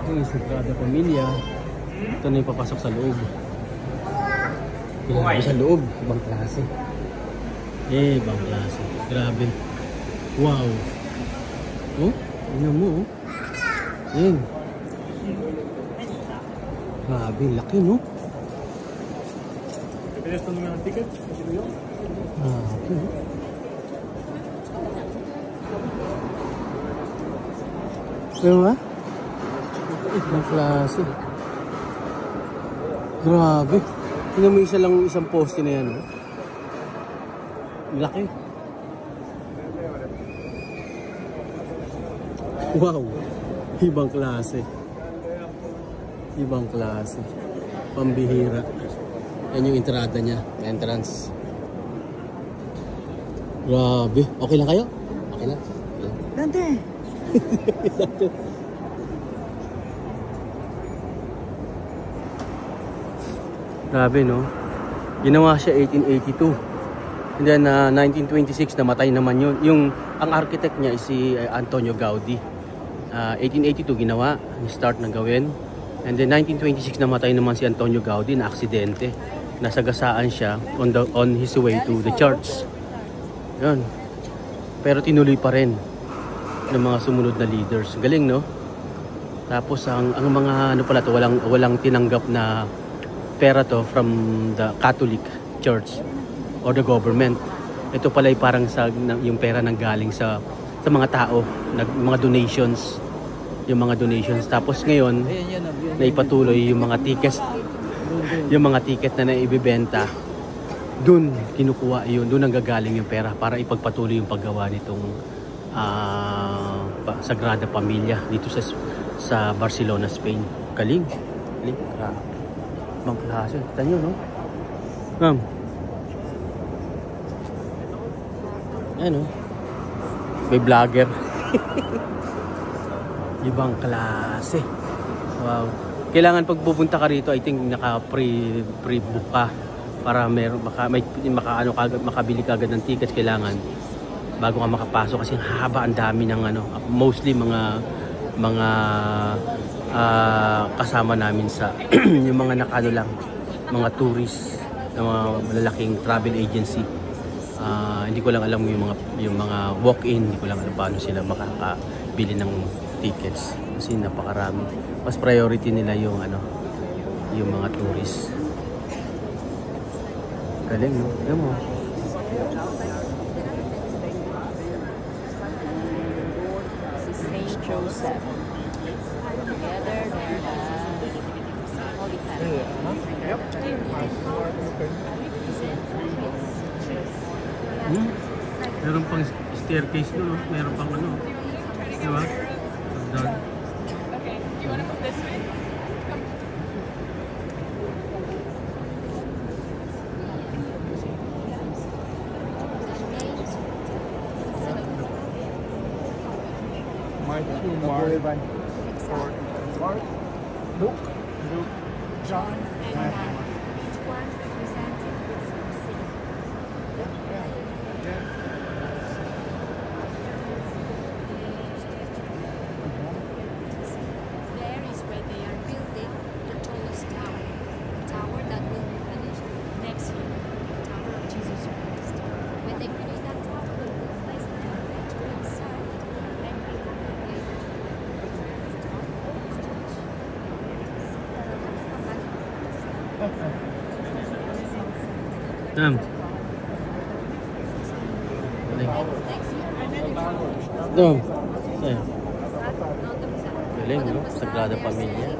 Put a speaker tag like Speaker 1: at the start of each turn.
Speaker 1: Ito yung Sagrada Familia. Ito na yung papasok sa loob. Grabe sa loob. Ibang klase. Ibang klase. Grabe. Wow. Oh, tingnan mo oh. Ayan. Grabe, laki no?
Speaker 2: Esto no me dan ticket,
Speaker 1: Okay. Pero ba? Ibang klase. Grabe. Tingnan mo isang poste na yan. Oh. Laki. Wow. Ibang klase. Ibang klase. Pambihira. Yan yung entrada niya. Entrance. Grabe. Okay lang kayo? Okay lang.
Speaker 3: Dante!
Speaker 1: Grabe no. Ginawa siya 1882. And then 1926 namatay naman yun. Ang architect niya is si Antonio Gaudi. 1882 ginawa, start na gawin. And then 1926 namatay naman si Antonio Gaudi na aksidente. Nasagasaan siya on his way to the church. Yun. Pero tinuloy pa rin ng mga sumunod na leaders. Galing no? Tapos ang mga ano pala to, walang tinanggap na pera to from the Catholic Church or the government. Ito pala ay parang yung pera nang galing sa mga tao, mga donations. Yung mga donations. Tapos ngayon, naipatuloy yung mga tickets, na naibibenta. Doon kinukuha yun, doon ang gagaling yung pera para ipagpatuloy yung paggawa nitong Sagrada Familia dito sa Barcelona, Spain. Galing. Ibang klase. Kita nyo, no? Ano? May vlogger. Ibang klase. Wow. Kailangan pag pupunta ka rito, I think naka-pre-book ka para makabili ka agad ng tickets. Kailangan bago ka makapasok kasi haba, ang dami ng mostly mga kasama namin sa yung mga lang, mga tourist na mga malalaking travel agency. Hindi ko lang alam yung mga walk-in, hindi ko lang alam paano sila makakabili ng tickets kasi napakarami. Mas priority nila yung mga tourists. Galing no? Alam mo.
Speaker 3: Saint Joseph. Together they're Holy Family.
Speaker 1: Meron pang staircase doon, no? Meron pang diba? Doon.
Speaker 2: Mark, Luke, John, Matthew.
Speaker 1: Galing. Galing, no? Sagrada Familia.